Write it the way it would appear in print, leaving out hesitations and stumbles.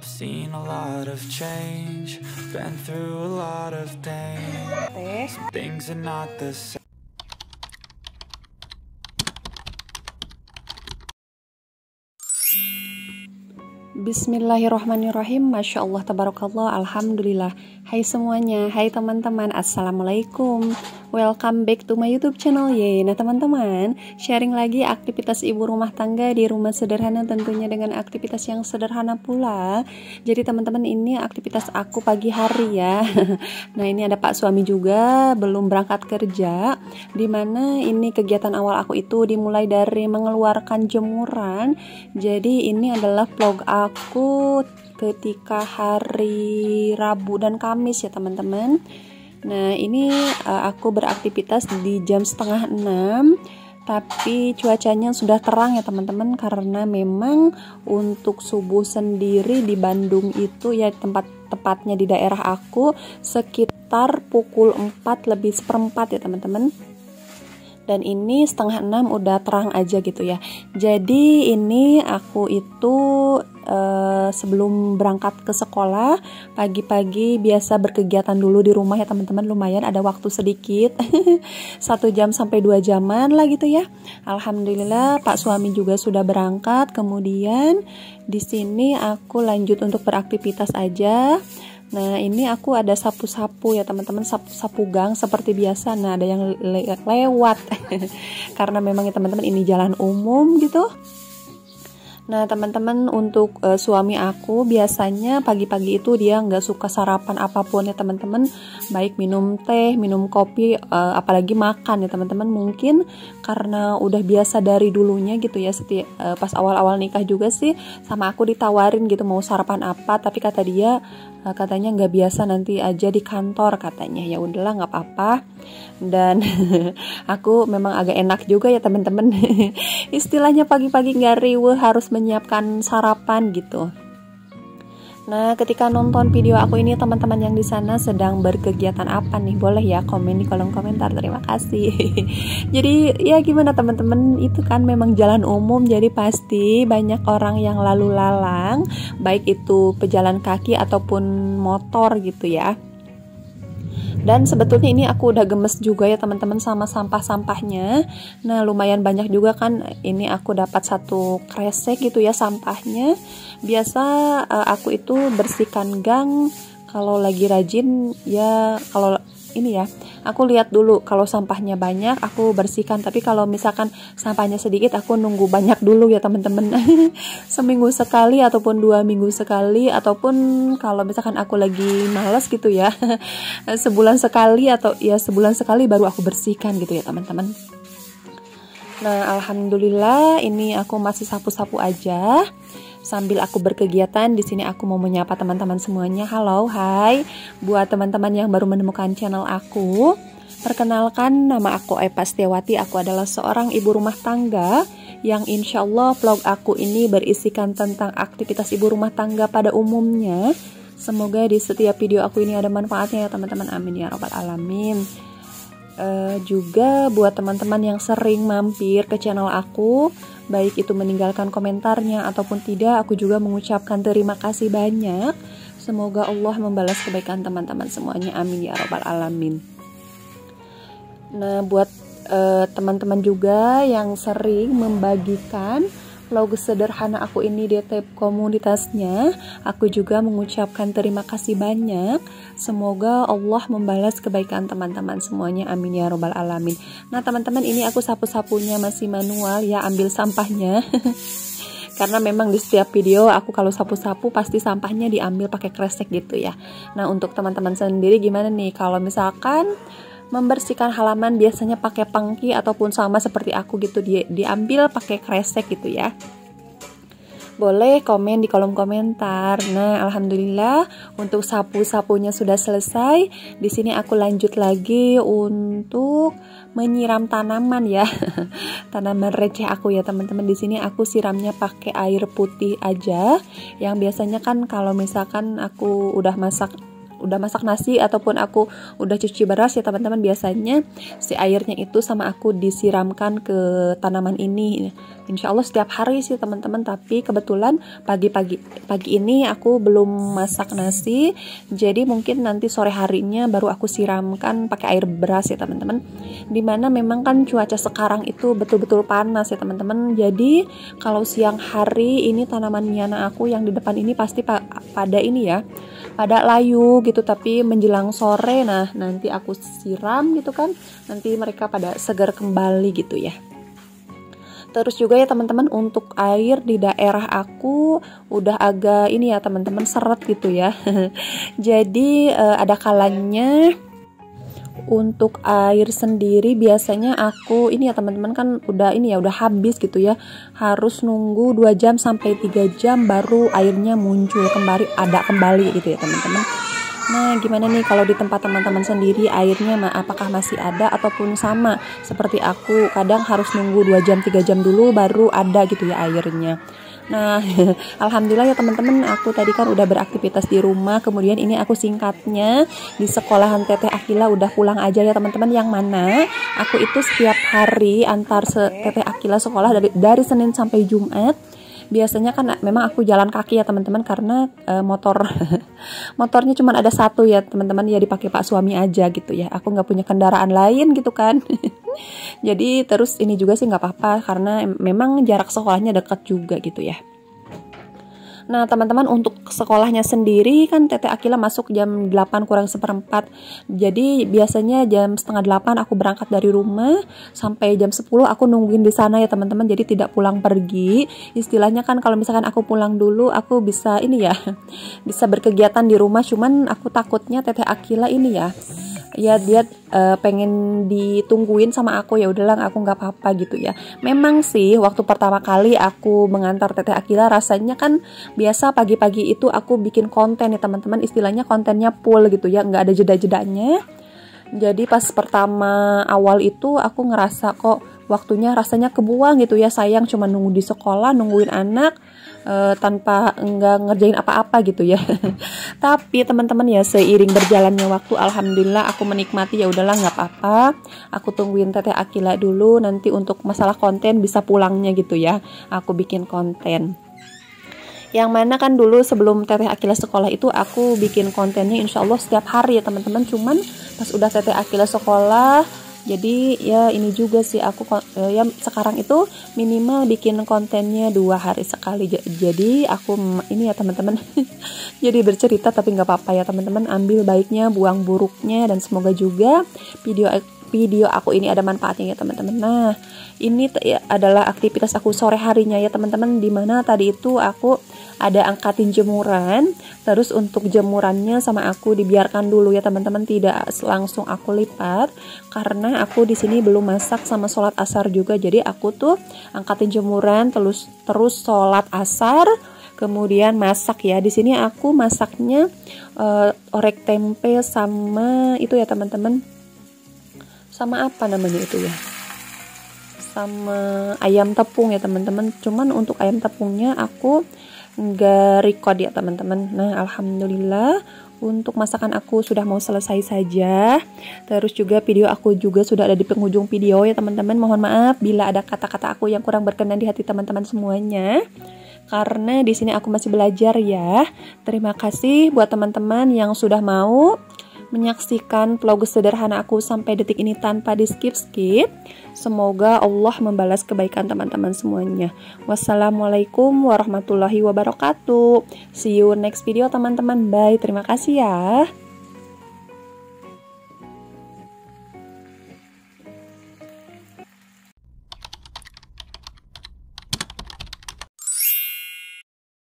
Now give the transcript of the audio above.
Seen a lot of change, been through a lot of pain. Things are not the same. Bismillahirrahmanirrahim. Masya Allah, tabarakallah, alhamdulillah. Hai semuanya, hai teman-teman, assalamualaikum. Welcome back to my YouTube channel. Nah teman-teman, sharing lagi aktivitas ibu rumah tangga di rumah sederhana, tentunya dengan aktivitas yang sederhana pula. Jadi teman-teman, ini aktivitas aku pagi hari ya. Nah ini ada Pak suami juga belum berangkat kerja, dimana ini kegiatan awal aku itu dimulai dari mengeluarkan jemuran. Jadi ini adalah vlog aku ketika hari Rabu dan Kamis ya teman-teman. Nah ini aku beraktivitas di jam 5:30, tapi cuacanya sudah terang ya teman-teman, karena memang untuk subuh sendiri di Bandung itu ya tepatnya di daerah aku sekitar pukul 4:04 ya teman-teman. Dan ini 5:30 udah terang aja gitu ya. Jadi ini aku itu sebelum berangkat ke sekolah pagi-pagi biasa berkegiatan dulu di rumah ya teman-teman. Lumayan ada waktu sedikit 1 jam sampai 2 jaman lah gitu ya. Alhamdulillah Pak suami juga sudah berangkat. Kemudian di sini aku lanjut untuk beraktivitas aja. Nah ini aku ada sapu-sapu ya teman-teman, sapu gang seperti biasa. Nah ada yang lewat karena memang ya teman-teman ini jalan umum gitu. Nah teman-teman, untuk suami aku biasanya pagi-pagi itu dia nggak suka sarapan apapun ya teman-teman, baik minum teh, minum kopi, apalagi makan ya teman-teman. Mungkin karena udah biasa dari dulunya gitu ya. Pas awal-awal nikah juga sih sama aku ditawarin gitu mau sarapan apa, tapi kata dia katanya nggak biasa, nanti aja di kantor katanya. Ya udahlah nggak apa-apa. Dan aku memang agak enak juga ya teman-teman. Istilahnya pagi-pagi nggak riweuh harus menyiapkan sarapan gitu. Nah, ketika nonton video aku ini teman-teman yang di sana sedang berkegiatan apa nih? Boleh ya komen di kolom komentar. Terima kasih. Jadi ya gimana teman-teman, itu kan memang jalan umum, jadi pasti banyak orang yang lalu lalang, baik itu pejalan kaki ataupun motor gitu ya. Dan sebetulnya ini aku udah gemes juga ya teman-teman sama sampah-sampahnya. Nah lumayan banyak juga kan, ini aku dapat 1 kresek gitu ya sampahnya. Biasa aku itu bersihkan gang kalau lagi rajin ya. Kalau ini ya, aku lihat dulu kalau sampahnya banyak aku bersihkan, tapi kalau misalkan sampahnya sedikit aku nunggu banyak dulu ya teman-teman. Seminggu sekali ataupun 2 minggu sekali, ataupun kalau misalkan aku lagi malas gitu ya sebulan sekali, atau ya sebulan sekali baru aku bersihkan gitu ya teman-teman. Nah alhamdulillah ini aku masih sapu-sapu aja sambil aku berkegiatan. Di sini aku mau menyapa teman-teman semuanya. Halo, hai. Buat teman-teman yang baru menemukan channel aku, perkenalkan, nama aku Epa Setiawati. Aku adalah seorang ibu rumah tangga yang insya Allah vlog aku ini berisikan tentang aktivitas ibu rumah tangga pada umumnya. Semoga di setiap video aku ini ada manfaatnya ya teman-teman. Amin ya rabbal alamin. Juga buat teman-teman yang sering mampir ke channel aku, baik itu meninggalkan komentarnya ataupun tidak, aku juga mengucapkan terima kasih banyak. Semoga Allah membalas kebaikan teman-teman semuanya. Amin ya rabbal alamin. Nah buat teman-teman juga yang sering membagikan vlog sederhana aku ini di tab komunitasnya, aku juga mengucapkan terima kasih banyak. Semoga Allah membalas kebaikan teman-teman semuanya. Amin ya robbal alamin. Nah teman-teman, ini aku sapu-sapunya masih manual ya, ambil sampahnya. Karena memang di setiap video aku kalau sapu-sapu pasti sampahnya diambil pakai kresek gitu ya. Nah untuk teman-teman sendiri gimana nih kalau misalkan membersihkan halaman biasanya pakai pangki ataupun sama seperti aku gitu, diambil pakai kresek gitu ya? Boleh komen di kolom komentar. Nah, alhamdulillah untuk sapu-sapunya sudah selesai. Di sini aku lanjut lagi untuk menyiram tanaman ya. Tanaman receh aku ya teman-teman. Di sini aku siramnya pakai air putih aja. Yang biasanya kan kalau misalkan aku udah masak nasi ataupun aku udah cuci beras ya teman-teman, biasanya si airnya itu sama aku disiramkan ke tanaman ini Insya Allah setiap hari sih teman-teman, tapi kebetulan pagi ini aku belum masak nasi, jadi mungkin nanti sore harinya baru aku siramkan pakai air beras ya teman-teman. Dimana memang kan cuaca sekarang itu betul-betul panas ya teman-teman, jadi kalau siang hari ini tanaman Miana aku yang di depan ini pasti pada ini ya, pada layu gitu, tapi menjelang sore nah nanti aku siram gitu kan, nanti mereka pada segar kembali gitu ya. Terus juga ya teman-teman, untuk air di daerah aku udah agak ini ya teman-teman, seret gitu ya. Jadi ada kalanya untuk air sendiri biasanya aku ini ya teman-teman, kan udah ini ya, udah habis gitu ya. Harus nunggu 2 jam sampai 3 jam baru airnya muncul kembali, ada kembali gitu ya teman-teman. Nah, gimana nih kalau di tempat teman-teman sendiri airnya apakah masih ada ataupun sama seperti aku, kadang harus nunggu 2 jam 3 jam dulu baru ada gitu ya airnya. Nah, alhamdulillah ya teman-teman, aku tadi kan udah beraktivitas di rumah, kemudian ini aku singkatnya di sekolahan Teteh Akila udah pulang aja ya teman-teman, yang mana aku itu setiap hari antar Teteh Akila sekolah dari Senin sampai Jumat. Biasanya kan memang aku jalan kaki ya teman-teman, karena motornya cuma ada satu ya teman-teman, ya dipakai pak suami aja gitu ya, aku nggak punya kendaraan lain gitu kan. Jadi terus ini juga sih nggak apa-apa, karena memang jarak sekolahnya dekat juga gitu ya. Nah teman-teman, untuk sekolahnya sendiri kan Teteh Akila masuk jam 8 kurang seperempat. Jadi biasanya jam setengah 8 aku berangkat dari rumah, sampai jam 10 aku nungguin di sana ya teman-teman. Jadi tidak pulang pergi. Istilahnya kan kalau misalkan aku pulang dulu, aku bisa ini ya, bisa berkegiatan di rumah. Cuman aku takutnya Teteh Akila ini ya dia pengen ditungguin sama aku, ya udahlah aku nggak apa-apa gitu ya. Memang sih waktu pertama kali aku mengantar Teteh Akila rasanya kan biasa pagi-pagi itu aku bikin konten ya teman-teman, istilahnya kontennya full gitu ya, nggak ada jeda-jedanya. Jadi pas pertama awal itu aku ngerasa kok waktunya rasanya kebuang gitu ya, sayang cuma nunggu di sekolah, nungguin anak tanpa nggak ngerjain apa-apa gitu ya. Tapi teman-teman ya, seiring berjalannya waktu alhamdulillah aku menikmati, ya udahlah nggak apa-apa, aku tungguin Teteh Akila dulu, nanti untuk masalah konten bisa pulangnya gitu ya, aku bikin konten. Yang mana kan dulu sebelum Teteh Akila sekolah itu aku bikin kontennya insya Allah setiap hari ya teman-teman. Cuman pas udah Teteh Akila sekolah, jadi ya ini juga sih aku ya sekarang itu minimal bikin kontennya 2 hari sekali. Jadi aku ini ya teman-teman jadi bercerita, tapi nggak apa-apa ya teman-teman, ambil baiknya buang buruknya, dan semoga juga video aku ini ada manfaatnya ya teman-teman. Nah ini adalah aktivitas aku sore harinya ya teman-teman, dimana tadi itu aku ada angkatin jemuran. Terus untuk jemurannya sama aku dibiarkan dulu ya teman-teman, tidak langsung aku lipat karena aku di sini belum masak sama sholat asar juga. Jadi aku tuh angkatin jemuran terus sholat asar, kemudian masak ya. Di sini aku masaknya orek tempe sama itu ya teman-teman, sama apa namanya itu ya, sama ayam tepung ya teman-teman. Cuman untuk ayam tepungnya aku nggak record ya teman-teman. Nah alhamdulillah untuk masakan aku sudah mau selesai saja. Terus juga video aku juga sudah ada di penghujung video ya teman-teman. Mohon maaf bila ada kata-kata aku yang kurang berkenan di hati teman-teman semuanya, karena di sini aku masih belajar ya. Terima kasih buat teman-teman yang sudah mau menyaksikan vlog sederhana aku sampai detik ini tanpa di skip-skip. Semoga Allah membalas kebaikan teman-teman semuanya. Wassalamualaikum warahmatullahi wabarakatuh. See you next video teman-teman. Bye. Terima kasih ya.